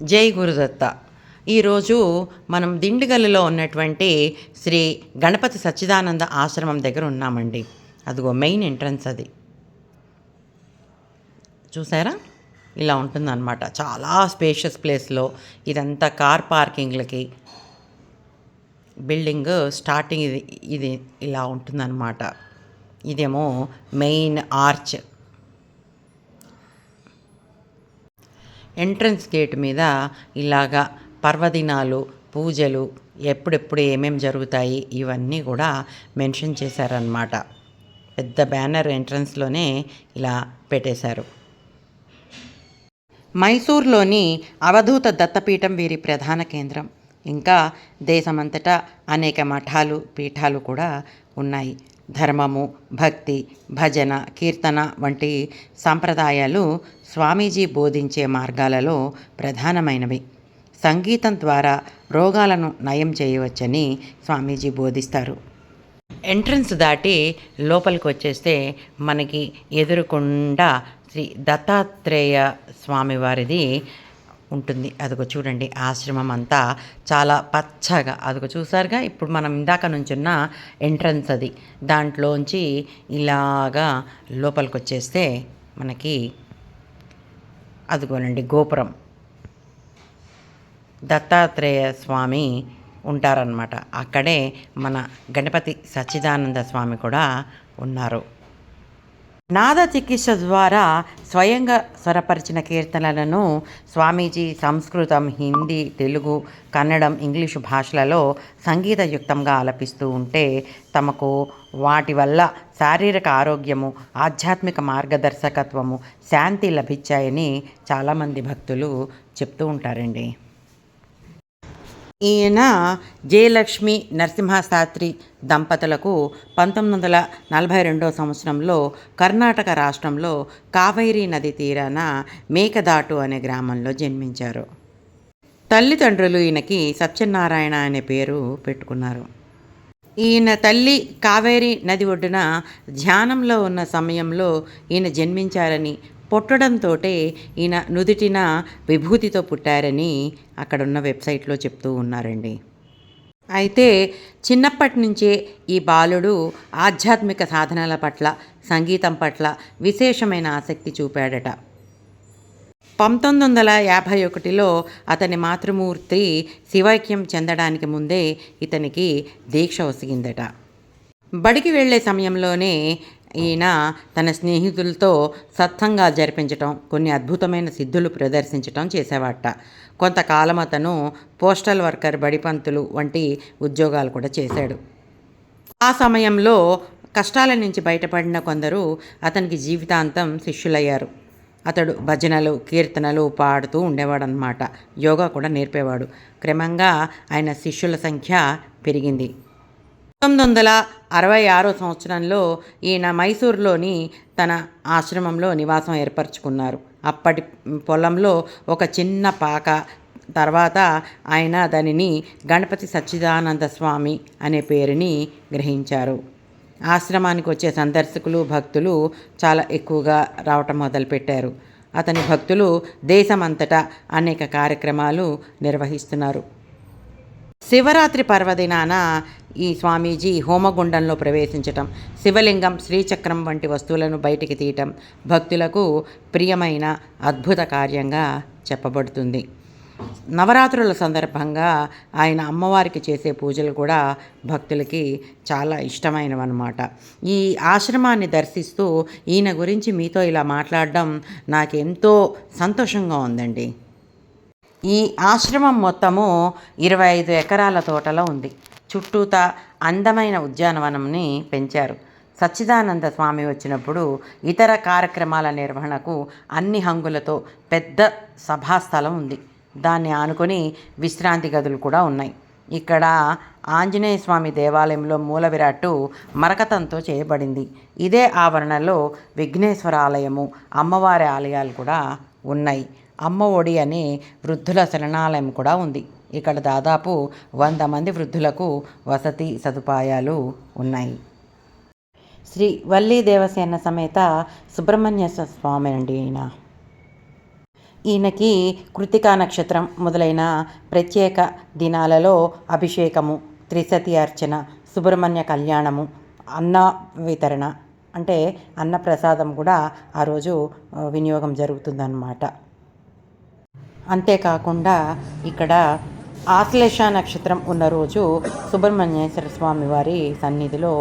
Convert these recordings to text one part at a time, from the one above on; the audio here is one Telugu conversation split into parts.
జై గురుదత్త. ఈరోజు మనం దిండిగల్లులో ఉన్నటువంటి శ్రీ గణపతి సచ్చిదానంద ఆశ్రమం దగ్గర ఉన్నామండి. అదిగో మెయిన్ ఎంట్రన్స్ అది చూసారా, ఇలా ఉంటుందన్నమాట. చాలా స్పేషియస్ ప్లేస్లో ఇదంతా కార్ పార్కింగ్లకి బిల్డింగ్ స్టార్టింగ్ ఇది ఇలా ఉంటుందన్నమాట. ఇదేమో మెయిన్ ఆర్చ్. ఎంట్రన్స్ గేట్ మీద ఇలాగా పర్వదినాలు, పూజలు, ఎప్పుడెప్పుడు ఏమేమి జరుగుతాయి ఇవన్నీ కూడా మెన్షన్ చేశారన్నమాట. పెద్ద బ్యానర్ ఎంట్రన్స్లోనే ఇలా పెట్టేశారు. మైసూర్లోని అవధూత దత్తపీఠం వీరి ప్రధాన కేంద్రం. ఇంకా దేశమంతటా అనేక మఠాలు, పీఠాలు కూడా ఉన్నాయి. ధర్మము, భక్తి, భజన, కీర్తన వంటి సాంప్రదాయాలు స్వామీజీ బోధించే మార్గాలలో ప్రధానమైనవి. సంగీతం ద్వారా రోగాలను నయం చేయవచ్చని స్వామీజీ బోధిస్తారు. ఎంట్రన్స్ దాటి లోపలికి వచ్చేస్తే మనకి ఎదురుకుండా శ్రీ దత్తాత్రేయ స్వామివారిది ఉంటుంది. అదిగో చూడండి, ఆశ్రమం అంతా చాలా పచ్చగా, అదిగో చూసారుగా. ఇప్పుడు మనం ఇందాక నుంచున్న ఎంట్రన్స్ అది. దాంట్లోంచి ఇలాగా లోపలికి వచ్చేస్తే మనకి అదిగోనండి గోపురం. దత్తాత్రేయ స్వామి ఉంటారన్నమాట. అక్కడే మన గణపతి సచ్చిదానంద స్వామి కూడా ఉన్నారు. నాద చికిత్స ద్వారా స్వయంగా స్వరపరిచిన కీర్తనలను స్వామీజీ సంస్కృతం, హిందీ, తెలుగు, కన్నడం, ఇంగ్లీషు భాషలలో సంగీతయుక్తంగా ఆలపిస్తూ ఉంటే తమకు వాటి వల్ల శారీరక ఆరోగ్యము, ఆధ్యాత్మిక మార్గదర్శకత్వము, శాంతి లభించాయని చాలామంది భక్తులు చెప్తూ ఉంటారండి. ఈయన జయలక్ష్మి నరసింహశాస్త్రి దంపతులకు 1942 సంవత్సరంలో కర్ణాటక రాష్ట్రంలో కావేరీ నది తీరాన మేకదాటు అనే గ్రామంలో జన్మించారు. తల్లిదండ్రులు ఈయనకి సత్యనారాయణ అనే పేరు పెట్టుకున్నారు. ఈయన తల్లి కావేరీ నది ఒడ్డున ధ్యానంలో ఉన్న సమయంలో ఈయన జన్మించారని, పుట్టడంతో ఈయన నుదుటిన విభూతితో పుట్టారని అక్కడున్న వెబ్సైట్లో చెప్తూ ఉన్నారండి. అయితే చిన్నప్పటి నుంచే ఈ బాలుడు ఆధ్యాత్మిక సాధనల పట్ల, సంగీతం పట్ల విశేషమైన ఆసక్తి చూపాడట. 1951లో అతని మాతృమూర్తి శివైక్యం చెందడానికి ముందే ఇతనికి దీక్ష ఒసిగిందట. బడికి వెళ్ళే సమయంలోనే ఈయన తన స్నేహితులతో సత్సంగా జరిపించటం, కొన్ని అద్భుతమైన సిద్ధులు ప్రదర్శించటం చేసేవాట. కొంతకాలం అతను పోస్టల్ వర్కర్, బడిపంతులు వంటి ఉద్యోగాలు కూడా చేశాడు. ఆ సమయంలో కష్టాల నుంచి బయటపడిన కొందరు అతనికి జీవితాంతం శిష్యులయ్యారు. అతడు భజనలు, కీర్తనలు పాడుతూ ఉండేవాడనమాట. యోగా కూడా నేర్పేవాడు. క్రమంగా ఆయన శిష్యుల సంఖ్య పెరిగింది. 1966 సంవత్సరంలో ఈయన మైసూరులోని తన ఆశ్రమంలో నివాసం ఏర్పరచుకున్నారు. అప్పటి పొలంలో ఒక చిన్న పాక. తర్వాత ఆయన దానిని గణపతి సచ్చిదానంద స్వామి అనే పేరుని గ్రహించారు. ఆశ్రమానికి వచ్చే సందర్శకులు, భక్తులు చాలా ఎక్కువగా రావటం మొదలుపెట్టారు. అతని భక్తులు దేశమంతటా అనేక కార్యక్రమాలు నిర్వహిస్తున్నారు. శివరాత్రి పర్వదినాన ఈ స్వామీజీ హోమగుండంలో ప్రవేశించటం, శివలింగం, శ్రీచక్రం వంటి వస్తువులను బయటికి తీయటం భక్తులకు ప్రియమైన అద్భుత కార్యంగా చెప్పబడుతుంది. నవరాత్రుల సందర్భంగా ఆయన అమ్మవారికి చేసే పూజలు కూడా భక్తులకి చాలా ఇష్టమైనవన్నమాట. ఈ ఆశ్రమాన్ని దర్శిస్తూ ఈయన గురించి మీతో ఇలా మాట్లాడడం నాకెంతో సంతోషంగా ఉందండి. ఈ ఆశ్రమం మొత్తము 25 ఎకరాల తోటలో ఉంది. చుట్టూతా అందమైన ఉద్యానవనంని పెంచారు. సచ్చిదానంద స్వామి వచ్చినప్పుడు ఇతర కార్యక్రమాల నిర్వహణకు అన్ని హంగులతో పెద్ద సభాస్థలం ఉంది. దాన్ని ఆనుకొని విశ్రాంతి గదులు కూడా ఉన్నాయి. ఇక్కడ ఆంజనేయ స్వామి దేవాలయంలో మూల విరాట్టు మరకతంతో చేయబడింది. ఇదే ఆవరణలో విఘ్నేశ్వర ఆలయము, అమ్మవారి ఆలయాలు కూడా ఉన్నాయి. అమ్మ ఒడి అనే వృద్ధుల శరణాలయం కూడా ఉంది. ఇక్కడ దాదాపు 100 మంది వృద్ధులకు వసతి సదుపాయాలు ఉన్నాయి. శ్రీ వల్లీ దేవసేన సమేత సుబ్రహ్మణ్య స్వామి అండి ఈయన. ఈయనకి కృతికా నక్షత్రం మొదలైన ప్రత్యేక దినాలలో అభిషేకము, త్రిసతి అర్చన, సుబ్రహ్మణ్య కళ్యాణము, అన్న వితరణ అంటే అన్నప్రసాదం కూడా ఆ రోజు వినియోగం జరుగుతుందన్నమాట. అంతేకాకుండా ఇక్కడ ఆశ్లేష నక్షత్రం ఉన్న రోజు సుబ్రహ్మణ్యేశ్వర స్వామి వారి సన్నిధిలో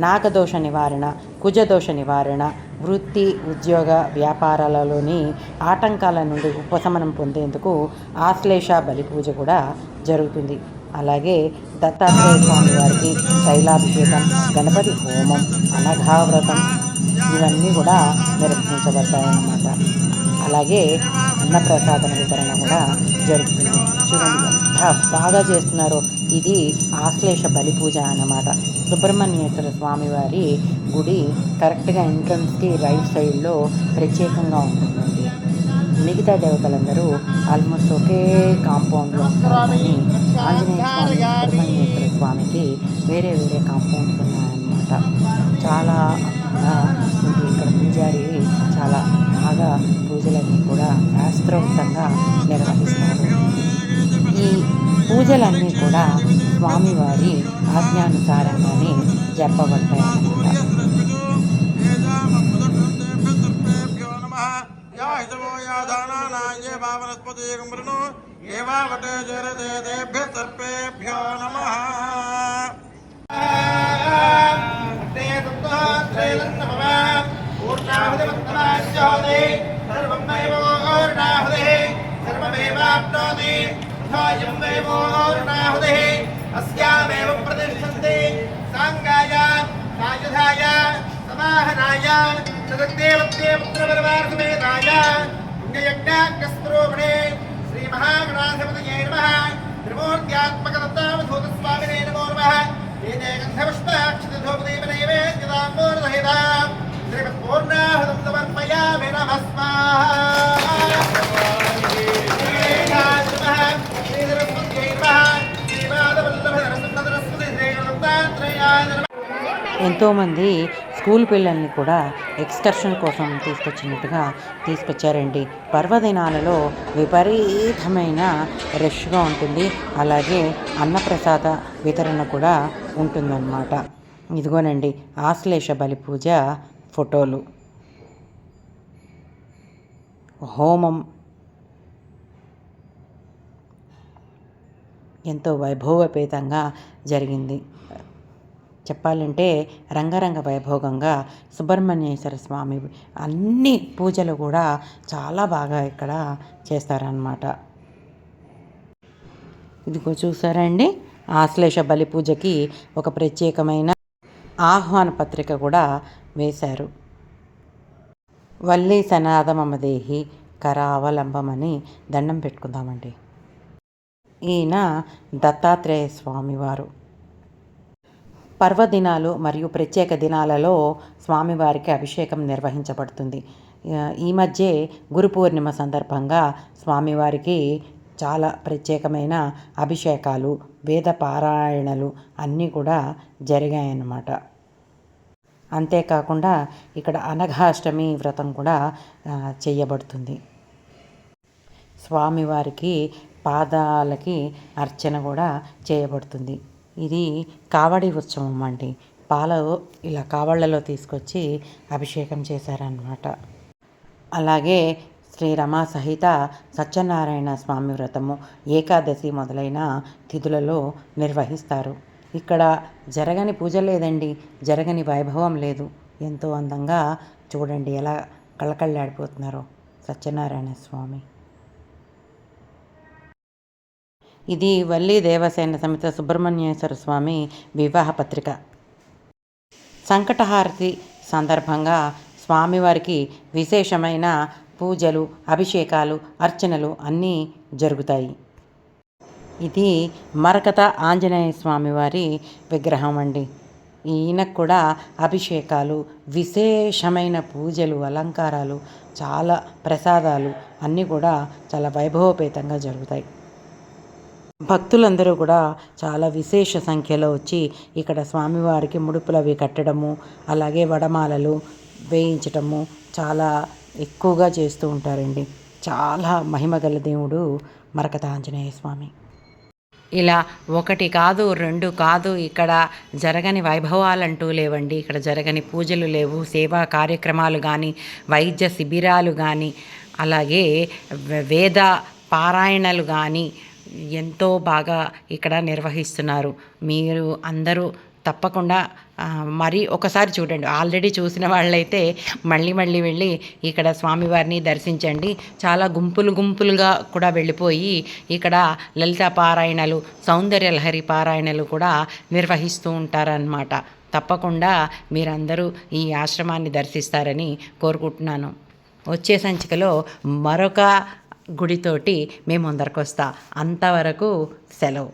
నాగదోష నివారణ, కుజదోష నివారణ, వృత్తి, ఉద్యోగ, వ్యాపారాలలోని ఆటంకాల నుండి ఉపశమనం పొందేందుకు ఆశ్లేష బలి పూజ కూడా జరుగుతుంది. అలాగే దత్తాత్రేయ స్వామి వారికి తైలాభిషేకం, గణపతి హోమం, అనఘావ్రతం ఇవన్నీ కూడా నిర్వహించబడతాయన్నమాట. అలాగే అన్నప్రసాదన వితరణ కూడా జరుగుతుంది. చూడండి ఎంత బాగా చేస్తున్నారో. ఇది ఆశ్లేష బలి పూజ అన్నమాట. సుబ్రహ్మణ్యేశ్వర స్వామివారి గుడి కరెక్ట్గా ఎంట్రన్స్కి రైట్ సైడ్లో ప్రత్యేకంగా ఉంటుందండి. మిగతా దేవతలందరూ ఆల్మోస్ట్ ఒకే కాంపౌండ్లో ఉంటారు, కానీ ఆంజనేయ స్వామి, సుబ్రహ్మణ్యేశ్వర స్వామికి వేరే వేరే కాంపౌండ్స్ ఉన్నాయన్నమాట. చాలా అందంగా ఉంది. ఇక్కడ పూజారి చాలా బాగా పూజలన్నీ కూడా శాస్త్రవంతంగా నిర్వహిస్తారు. ఈ పూజలన్నీ కూడా స్వామివారి ఆజ్ఞానుసారంగానే జరపబడతాయన్నమాట. अस्यामेव प्रतिष्ठन्ते सांगाय सायुधाय समाहनाय सदग्देवत्ये पुत्रपरिवारसमेताय पुण्ययज्ञाग्रस्त्रोभणे श्रीमहागणाधिपतये नमः। त्रिमूर्त्यात्मकदत्तावधूतस्वामिने नमो नमः। एते गन्धपुष्पाक्षतधूपदीपनैवेद्यताम्बूर्दहितां श्रीमत्पूर्णाहुतं समर्पयामि नमः स्वाहा। ఎంతోమంది స్కూల్ పిల్లల్ని కూడా ఎక్స్కర్షన్ కోసం తీసుకొచ్చారండి. పర్వదినాలలో విపరీతమైన రష్గా ఉంటుంది. అలాగే అన్నప్రసాద వితరణ కూడా ఉంటుందన్నమాట. ఇదిగోనండి ఆశ్లేష బలి పూజ ఫోటోలు, హోమం ఎంతో వైభవపేతంగా జరిగింది. చెప్పాలంటే రంగరంగ వైభోగంగా సుబ్రహ్మణ్యేశ్వర స్వామి అన్ని పూజలు కూడా చాలా బాగా ఇక్కడ చేస్తారన్నమాట. ఇదిగో చూసారా అండి, ఆశ్లేష బలి పూజకి ఒక ప్రత్యేకమైన ఆహ్వాన పత్రిక కూడా వేశారు. వల్లి సనాథమమదేహి కరావలంబమని దండం పెట్టుకుందామండి. ఈయన దత్తాత్రేయ స్వామివారు. పర్వదినాలు మరియు ప్రత్యేక దినాలలో స్వామివారికి అభిషేకం నిర్వహించబడుతుంది. ఈ మధ్య గురు పూర్ణిమ సందర్భంగా స్వామివారికి చాలా ప్రత్యేకమైన అభిషేకాలు, వేద పారాయణలు అన్నీ కూడా జరిగాయన్నమాట. అంతేకాకుండా ఇక్కడ అనఘాష్టమి వ్రతం కూడా చేయబడుతుంది. స్వామివారికి పాదాలకి అర్చన కూడా చేయబడుతుంది. ఇది కావడి ఉత్సవం అండి. పాలు ఇలా కావళ్ళలో తీసుకొచ్చి అభిషేకం చేశారన్నమాట. అలాగే శ్రీరమా సహిత సత్యనారాయణ స్వామి వ్రతము, ఏకాదశి మొదలైన తిథులలో నిర్వహిస్తారు. ఇక్కడ జరగని పూజ లేదండి, జరగని వైభవం లేదు. ఎంతో అందంగా చూడండి ఎలా కళకళలాడిపోతున్నారో సత్యనారాయణ స్వామి. ఇది వల్లి దేవసేన సమేత సుబ్రహ్మణ్యేశ్వర స్వామి వివాహ పత్రిక. సంకటహారతి సందర్భంగా స్వామివారికి విశేషమైన పూజలు, అభిషేకాలు, అర్చనలు అన్నీ జరుగుతాయి. ఇది మరకత ఆంజనేయ స్వామివారి విగ్రహం అండి. ఈయనకు కూడా అభిషేకాలు, విశేషమైన పూజలు, అలంకారాలు, చాలా ప్రసాదాలు అన్నీ కూడా చాలా వైభవపేతంగా జరుగుతాయి. భక్తులందరూ కూడా చాలా విశేష సంఖ్యలో వచ్చి ఇక్కడ స్వామివారికి ముడుపులు అవి కట్టడము, అలాగే వడమాలలు వేయించటము చాలా ఎక్కువగా చేస్తూ ఉంటారండి. చాలా మహిమగల దేవుడు మరకత ఆంజనేయ స్వామి. ఇలా ఒకటి కాదు, రెండు కాదు, ఇక్కడ జరగని వైభవాలంటూ లేవండి. ఇక్కడ జరగని పూజలు లేవు, సేవా కార్యక్రమాలు కానీ, వైద్య శిబిరాలు కానీ, అలాగే వేద పారాయణలు కానీ ఎంతో బాగా ఇక్కడ నిర్వహిస్తున్నారు. మీరు అందరూ తప్పకుండా మరి ఒకసారి చూడండి. ఆల్రెడీ చూసిన వాళ్ళైతే మళ్ళీ మళ్ళీ వెళ్ళి ఇక్కడ స్వామివారిని దర్శించండి. చాలా గుంపులుగా కూడా వెళ్ళిపోయి ఇక్కడ లలిత పారాయణలు, సౌందర్య లహరి పారాయణలు కూడా నిర్వహిస్తూ ఉంటారన్నమాట. తప్పకుండా మీరందరూ ఈ ఆశ్రమాన్ని దర్శిస్తారని కోరుకుంటున్నాను. వచ్చే సంచికలో మరొక గుడితోటి మేము ముందరకు వస్తా. అంతవరకు సెలవు.